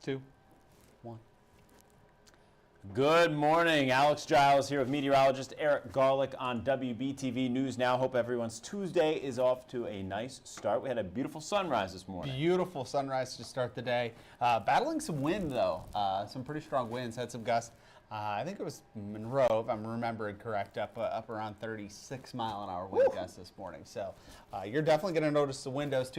2, 1. Good morning. Alex Giles here with meteorologist Eric Garlick on WBTV News Now. Hope everyone's Tuesday is off to a nice start. We had a beautiful sunrise this morning. Beautiful sunrise to start the day. Battling some wind, though. Some pretty strong winds. Had some gusts. I think it was Monroe, if I'm remembering correct, up around 36-mile-an-hour wind gusts this morning. So you're definitely going to notice the windows,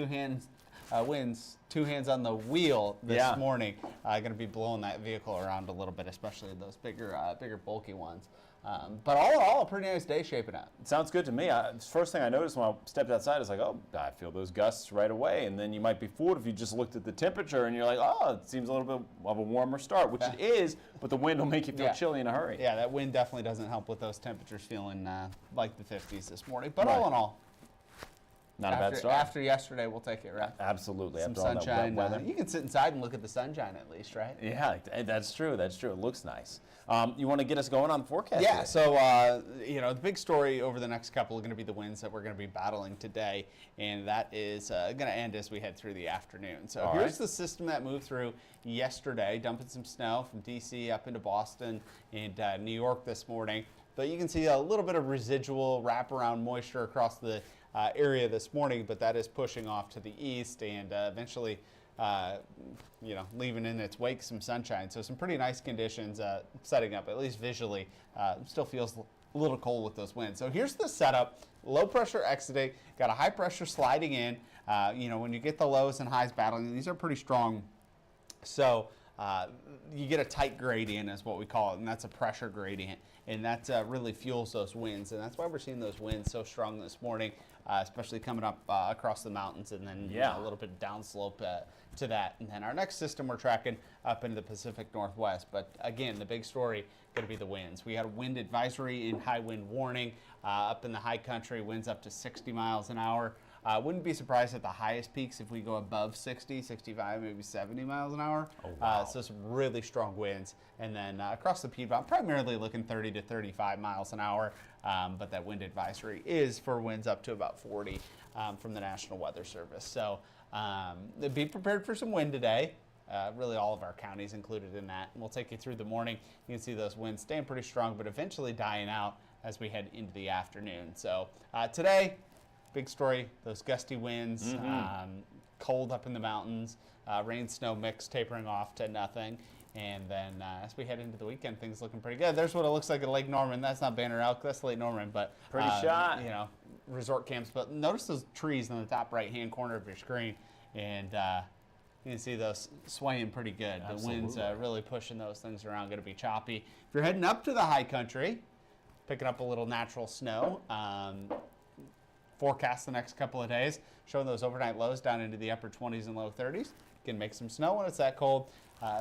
winds, two hands on the wheel this morning. Going to be blowing that vehicle around a little bit, especially those bigger, bulky ones. But all in all, a pretty nice day shaping up. It sounds good to me. The first thing I noticed when I stepped outside is like, oh, I feel those gusts right away. And then you might be fooled if you just looked at the temperature and you're like, oh, it seems a little bit of a warmer start, which it is, but the wind will make you feel chilly in a hurry. Yeah, that wind definitely doesn't help with those temperatures feeling like the 50s this morning. But all in all, not a bad start. After yesterday, we'll take it, right? Absolutely. Some after sunshine. All that wet weather. You can sit inside and look at the sunshine at least, right? Yeah, that's true. That's true. It looks nice. You want to get us going on the forecast? Yeah. So, the big story over the next couple are going to be the winds that we're going to be battling today, and that is going to end as we head through the afternoon. So here's the system that moved through yesterday, dumping some snow from D.C. up into Boston and New York this morning. But you can see a little bit of residual wraparound moisture across the area this morning, but that is pushing off to the east and eventually, leaving in its wake some sunshine. So some pretty nice conditions setting up, at least visually. Still feels a little cold with those winds. So here's the setup. Low pressure exiting, got a high pressure sliding in. When you get the lows and highs battling, these are pretty strong. So you get a tight gradient is what we call it, and that's a pressure gradient, and that really fuels those winds, and that's why we're seeing those winds so strong this morning, especially coming up across the mountains, and then a little bit downslope to that. And then our next system we're tracking up into the Pacific Northwest, but again, the big story going to be the winds. We had a wind advisory and high wind warning up in the high country, winds up to 60 miles an hour. Wouldn't be surprised at the highest peaks if we go above 60, 65, maybe 70 miles an hour. Oh, wow. So some really strong winds. And then across the Piedmont, primarily looking 30 to 35 miles an hour. But that wind advisory is for winds up to about 40 from the National Weather Service. So be prepared for some wind today. Really all of our counties included in that. And we'll take you through the morning. You can see those winds staying pretty strong, but eventually dying out as we head into the afternoon. So today, big story, those gusty winds, cold up in the mountains, rain, snow mix tapering off to nothing. And then as we head into the weekend, things looking pretty good. There's what it looks like at Lake Norman. That's not Banner Elk, that's Lake Norman, but pretty shot. Resort camps. But notice those trees in the top right-hand corner of your screen, and you can see those swaying pretty good. Absolutely. The winds really pushing those things around, going to be choppy. If you're heading up to the high country, picking up a little natural snow, forecast the next couple of days, showing those overnight lows down into the upper 20s and low 30s. Can make some snow when it's that cold.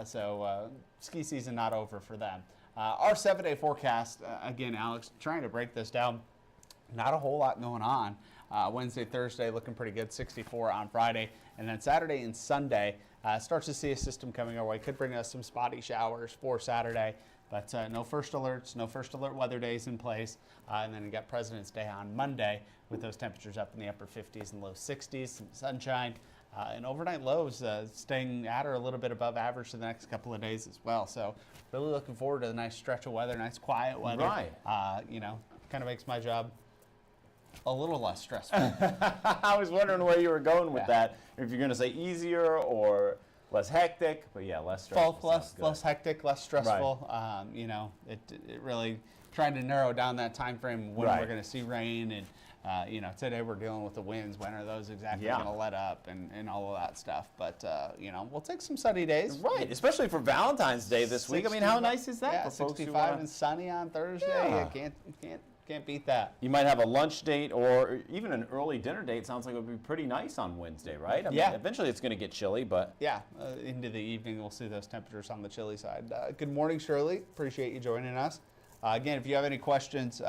So ski season not over for them. Our 7-day forecast, again, Alex, trying to break this down. Not a whole lot going on. Wednesday, Thursday looking pretty good, 64 on Friday. And then Saturday and Sunday starts to see a system coming our way. Could bring us some spotty showers for Saturday. But no first alerts, no first alert weather days in place. And then you got President's Day on Monday with those temperatures up in the upper 50s and low 60s, some sunshine. And overnight lows staying at or a little bit above average for the next couple of days as well. So really looking forward to the nice stretch of weather, nice quiet weather. Right. Kind of makes my job a little less stressful. I was wondering where you were going with that. If you're going to say easier or less hectic, but yeah, less stressful. Both less hectic, less stressful. Right. It really trying to narrow down that time frame when we're going to see rain, and today we're dealing with the winds. When are those exactly going to let up, and all of that stuff. But we'll take some sunny days. Right, especially for Valentine's Day this week. I mean, how nice is that? Yeah, for folks 65 and sunny on Thursday. Yeah. You can't beat that. You might have a lunch date or even an early dinner date. Sounds like it would be pretty nice on Wednesday, right? I mean, eventually it's going to get chilly, but yeah, into the evening we'll see those temperatures on the chilly side. Good morning, Shirley. Appreciate you joining us. Again, if you have any questions,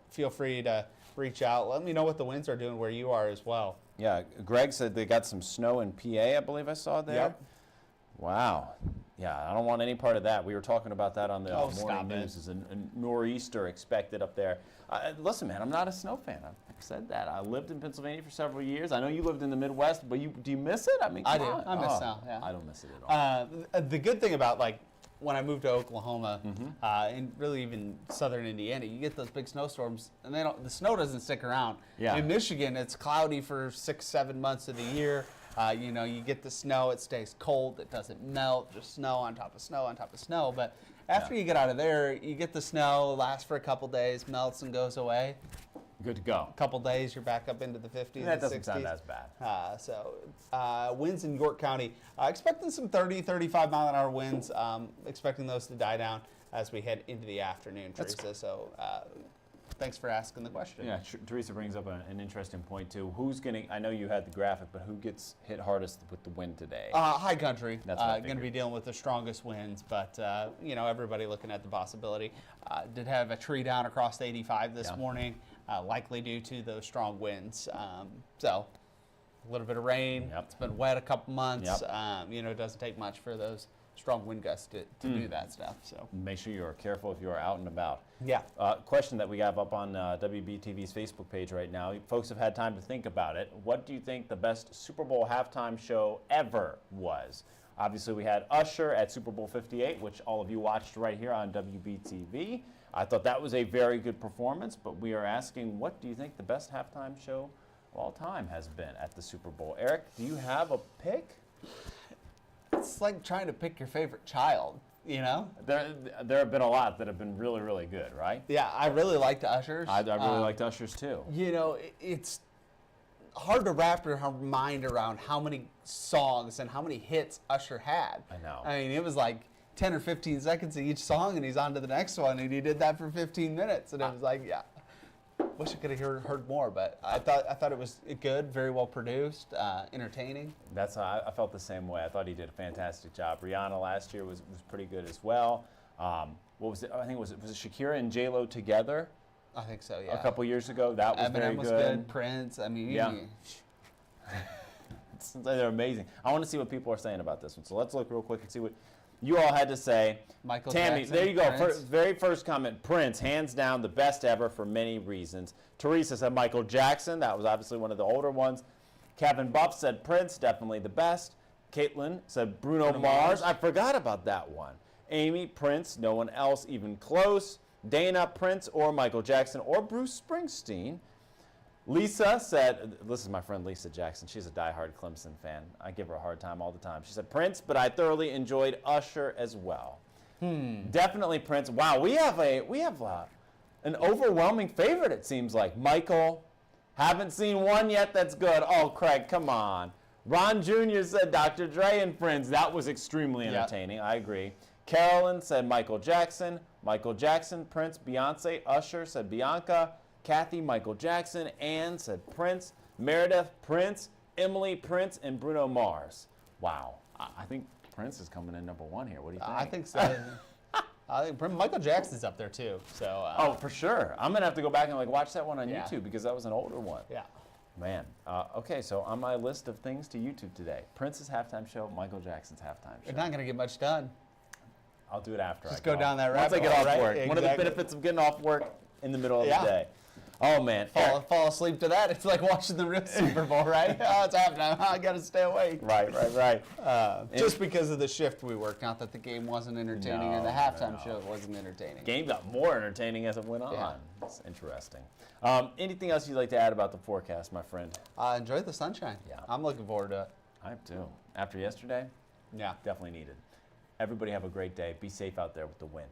feel free to reach out. Let me know what the winds are doing where you are as well. Yeah, Greg said they got some snow in PA, I believe I saw there. Yep. Wow. Yeah, I don't want any part of that. We were talking about that on the Oh, morning stop it. news. There's a nor'easter expected up there. Listen, man, I'm not a snow fan. I've said that. I lived in Pennsylvania for several years. I know you lived in the Midwest, but do you miss it? I mean, I come do. on. I miss snow, yeah. I don't miss it at all. The good thing about like when I moved to Oklahoma and really even southern Indiana, you get those big snowstorms, and the snow doesn't stick around. Yeah. In Michigan, it's cloudy for 6-7 months of the year. You get the snow, it stays cold, it doesn't melt, just snow on top of snow on top of snow. But after you get out of there, you get the snow, lasts for a couple days, melts and goes away. Good to go. A couple days, you're back up into the 50s That and 60s. doesn't sound as bad. Winds in York County, expecting some 30, 35 mile an hour winds, expecting those to die down as we head into the afternoon, Teresa. So thanks for asking the question. Yeah, Teresa brings up an interesting point too. I know you had the graphic, but who gets hit hardest with the wind today? High country, That's what I going to be figured. dealing with the strongest winds, but everybody looking at the possibility. Did have a tree down across the 85 this morning, likely due to those strong winds. So a little bit of rain. Yep. It's been wet a couple months. Yep. It doesn't take much for those strong wind gusts to do that stuff. So Make sure you are careful if you are out and about. yeah. Question that we have up on WBTV's Facebook page right now. Folks have had time to think about it. What do you think the best Super Bowl halftime show ever was? Obviously, we had Usher at Super Bowl 58, which all of you watched right here on WBTV. I thought that was a very good performance, but we are asking, what do you think the best halftime show of all time has been at the Super Bowl? Eric, do you have a pick? It's like trying to pick your favorite child, There have been a lot that have been really, really good, right? Yeah, I really liked Usher's. I really liked Usher's too. It's hard to wrap your mind around how many songs and how many hits Usher had. I know. I mean, it was like 10 or 15 seconds of each song, and he's on to the next one, and he did that for 15 minutes, and it was like, yeah. Wish I could have heard more, but I thought it was good, very well produced, entertaining. I felt the same way. I thought he did a fantastic job. Rihanna last year was pretty good as well. What was it? I think was it Shakira and J-Lo together? I think so, yeah. A couple years ago. That was very Eminem was good. good. Prince, I mean, Yeah. They're amazing. I want to see what people are saying about this one. So let's look real quick and see what you all had to say. Michael Tammy, Jackson, there you go. Prince. Very first comment, Prince, hands down the best ever for many reasons. Teresa said Michael Jackson. That was obviously one of the older ones. Kevin Buff said Prince, definitely the best. Caitlin said Bruno Mars. I forgot about that one. Amy, Prince, no one else even close. Dana, Prince or Michael Jackson or Bruce Springsteen. Lisa said, this is my friend Lisa Jackson. She's a diehard Clemson fan. I give her a hard time all the time. She said Prince, but I thoroughly enjoyed Usher as well. Definitely Prince. Wow, we have an overwhelming favorite, it seems like. Michael, haven't seen one yet that's good. Oh, Craig, come on. Ron Jr. said Dr. Dre and Friends. That was extremely entertaining. I agree. Carolyn said Michael Jackson. Michael Jackson, Prince, Beyonce. Usher said Bianca. Kathy, Michael Jackson. Ann said Prince. Meredith, Prince. Emily, Prince, and Bruno Mars. Wow. I think Prince is coming in number one here. What do you think? I think so. I think Michael Jackson's up there too. So. Oh, for sure. I'm gonna have to go back and watch that one on Yeah. YouTube because that was an older one. Yeah. Man. Okay, so on my list of things to YouTube today, Prince's halftime show, Michael Jackson's halftime show. You're not gonna get much done. I'll do it after. Just I go get down off. that Once I rabbit get hole, off right? work. One of the Exactly. benefits of getting off work in the middle of Yeah. the day. Oh man. Eric. Fall asleep to that. It's like watching the real Super Bowl, right? Oh, it's halftime. I gotta stay awake. Right. Just because of the shift we worked. Not that the game wasn't entertaining and the No, halftime no. show wasn't entertaining. Game got more entertaining as it went on. Yeah. It's interesting. Anything else you'd like to add about the forecast, my friend? Enjoy the sunshine. Yeah. I'm looking forward to it. I have too. After yesterday, Yeah. definitely needed. Everybody have a great day. Be safe out there with the wind.